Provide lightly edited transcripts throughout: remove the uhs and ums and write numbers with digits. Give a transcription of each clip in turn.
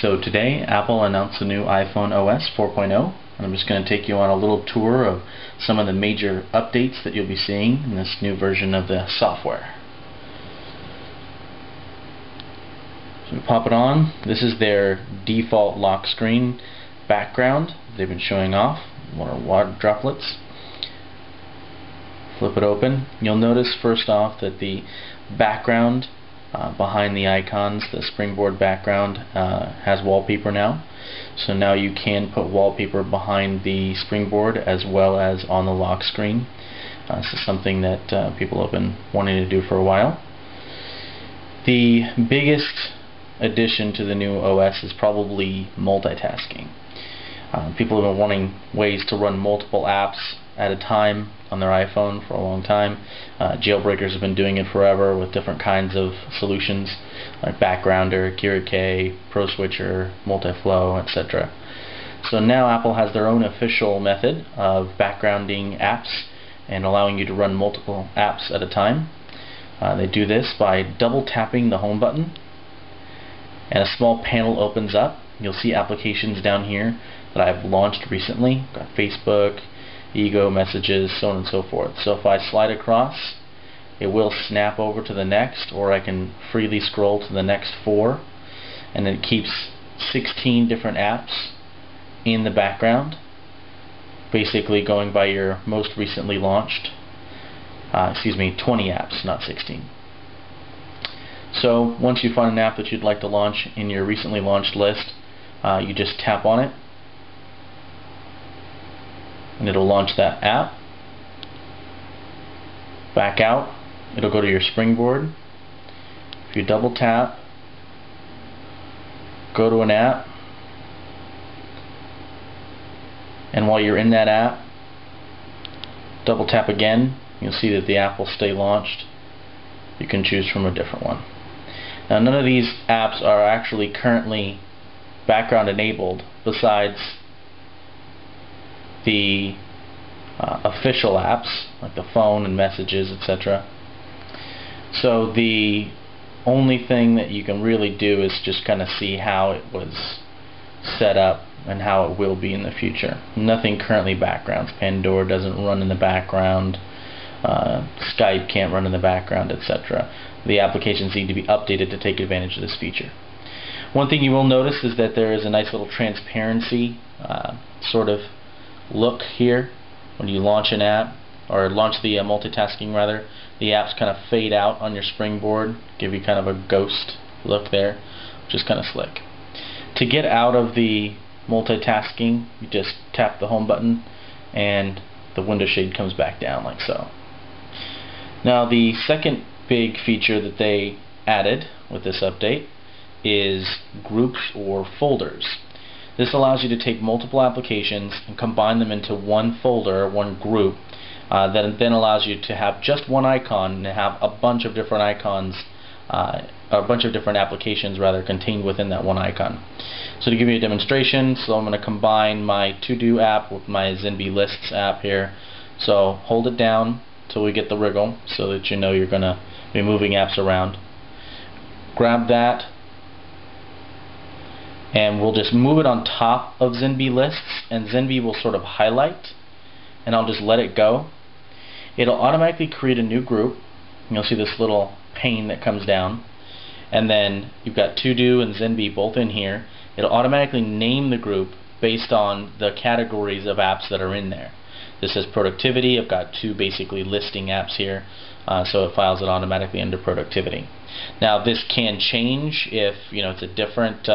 So today Apple announced the new iPhone OS 4.0, and I'm just going to take you on a little tour of some of the major updates that you'll be seeing in this new version of the software. So we pop it on. This is their default lock screen background they've been showing off, water droplets. Flip it open. You'll notice first off that the background behind the icons, the Springboard background, has wallpaper now. So now you can put wallpaper behind the Springboard as well as on the lock screen. This is something that people have been wanting to do for a while. The biggest addition to the new OS is probably multitasking. People have been wanting ways to run multiple apps at a time on their iPhone for a long time. Jailbreakers have been doing it forever with different kinds of solutions like Backgrounder, KiraK, ProSwitcher, Multiflow, etc. So now Apple has their own official method of backgrounding apps and allowing you to run multiple apps at a time. They do this by double tapping the home button, and a small panel opens up. You'll see applications down here that I've launched recently. Got Facebook, Ego, Messages, so on and so forth. So if I slide across, it will snap over to the next, or I can freely scroll to the next 4, and it keeps 16 different apps in the background, basically going by your most recently launched, 20 apps, not 16. So once you find an app that you'd like to launch in your recently launched list, you just tap on it and it'll launch that app. Back out, it'll go to your Springboard. If you double tap, go to an app, and while you're in that app, double tap again, you'll see that the app will stay launched. You can choose from a different one. Now, none of these apps are actually currently background enabled besides the official apps like the phone and messages, etc. So the only thing that you can really do is just kind of see how it was set up and how it will be in the future. Nothing currently backgrounds. Pandora doesn't run in the background. Skype can't run in the background, etc. The applications need to be updated to take advantage of this feature. One thing you will notice is that there is a nice little transparency sort of look here. When you launch an app, or launch the multitasking rather, the apps kind of fade out on your Springboard, give you kind of a ghost look there, which is kind of slick. To get out of the multitasking, you just tap the home button and the window shade comes back down like so. Now the second big feature that they added with this update is groups or folders. This allows you to take multiple applications and combine them into one folder, one group, that then allows you to have just one icon and have a bunch of different icons, a bunch of different applications rather, contained within that one icon. So to give you a demonstration, so I'm going to combine my to-do app with my Zenby Lists app here. So hold it down till we get the wriggle so that you know you're going to be moving apps around. Grab that, and we'll just move it on top of Zenby Lists, and Zenby will sort of highlight, and I'll just let it go. It'll automatically create a new group. You'll see this little pane that comes down, and then you've got To-Do and Zenby both in here. It'll automatically name the group based on the categories of apps that are in there. This is productivity. I've got 2 basically listing apps here, so it files it automatically under productivity. Now this can change if it's a different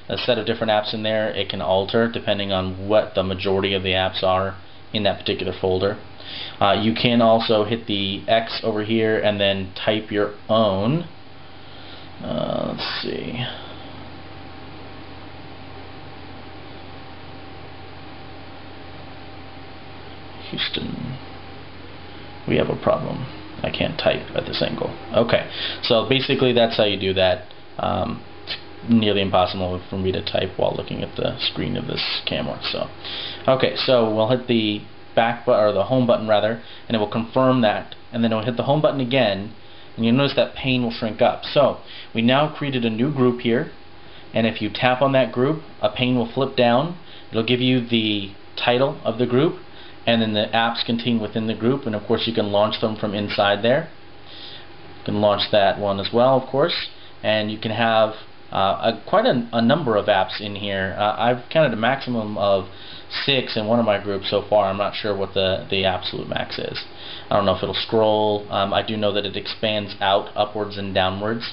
a set of different apps in there. It can alter depending on what the majority of the apps are in that particular folder. You can also hit the X over here and then type your own. Let's see. Houston. We have a problem. I can't type at this angle. Okay, so basically that's how you do that. It's nearly impossible for me to type while looking at the screen of this camera. So, okay, so we'll hit the back button, or the home button rather, and it will confirm that, and then it will hit the home button again, and you'll notice that pane will shrink up. So we now created a new group here, and if you tap on that group, a pane will flip down. It'll give you the title of the group and then the apps contained within the group, and of course you can launch them from inside there. You can launch that one as well, of course, and you can have quite a number of apps in here. I've counted a maximum of 6 in one of my groups so far. I'm not sure what the absolute max is. I don't know if it'll scroll. I do know that it expands out upwards and downwards.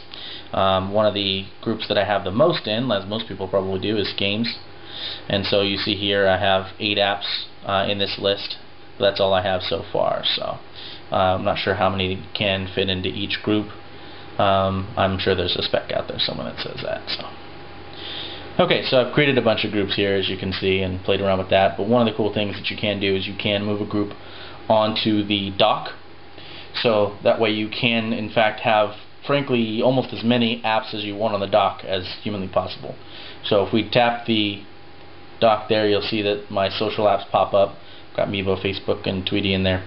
One of the groups that I have the most in, as most people probably do, is games. And so you see here I have 8 apps in this list. That's all I have so far. So I'm not sure how many can fit into each group. I'm sure there's a spec out there somewhere that says that. Okay, so I've created a bunch of groups here, as you can see, and played around with that. But one of the cool things that you can do is you can move a group onto the dock. So that way you can, in fact, have, frankly, almost as many apps as you want on the dock as humanly possible. So if we tap the dock there, you'll see that my social apps pop up. Got Mevo, Facebook, and Tweety in there.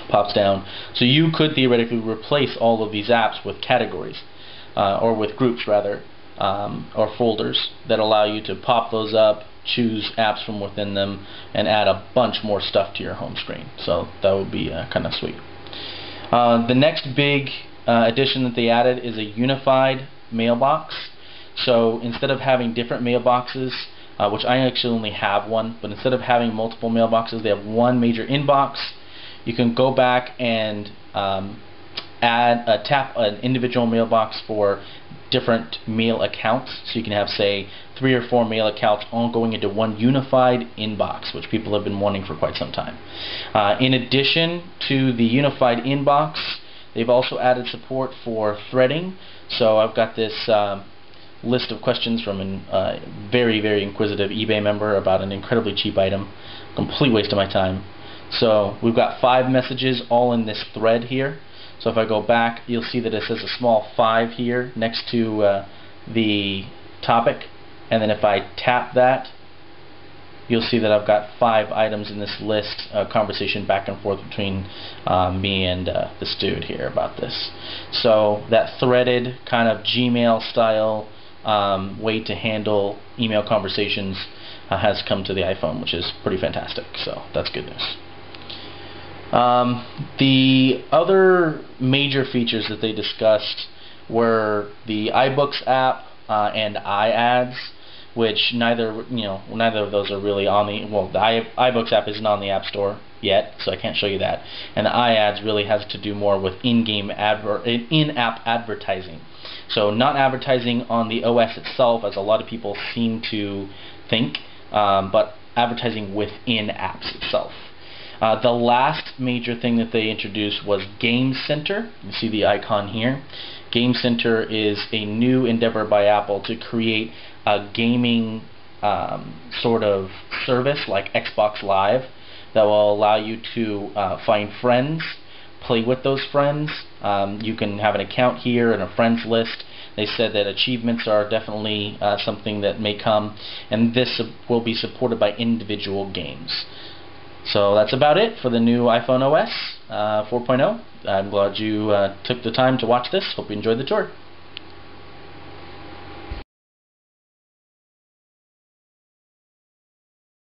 Pops down. So you could theoretically replace all of these apps with categories, or with groups rather, or folders that allow you to pop those up, choose apps from within them, and add a bunch more stuff to your home screen. So that would be kind of sweet. The next big addition that they added is a unified mailbox. So instead of having different mailboxes, which I actually only have one, but instead of having multiple mailboxes, they have one major inbox. You can go back and tap an individual mailbox for different mail accounts. So you can have, say, 3 or 4 mail accounts all going into one unified inbox, which people have been wanting for quite some time. In addition to the unified inbox, they've also added support for threading. So I've got this list of questions from a very, very inquisitive eBay member about an incredibly cheap item. Complete waste of my time. So we've got 5 messages all in this thread here. So if I go back, you'll see that it says a small 5 here next to the topic, and then if I tap that, you'll see that I've got 5 items in this list, conversation back and forth between me and this dude here about this. So that threaded kind of Gmail style way to handle email conversations has come to the iPhone, which is pretty fantastic. So that's good news. The other major features that they discussed were the iBooks app and iAds, which neither of those are really on the, well, the iBooks app isn't on the App Store yet, so I can't show you that. And the iAds really has to do more with in-app advertising. So not advertising on the OS itself, as a lot of people seem to think, but advertising within apps itself. The last major thing that they introduced was Game Center. You see the icon here. Game Center is a new endeavor by Apple to create a gaming sort of service like Xbox Live that will allow you to find friends, play with those friends. You can have an account here and a friends list. They said that achievements are definitely something that may come, and this will be supported by individual games. So that's about it for the new iPhone OS 4.0. I'm glad you took the time to watch this. Hope you enjoyed the tour.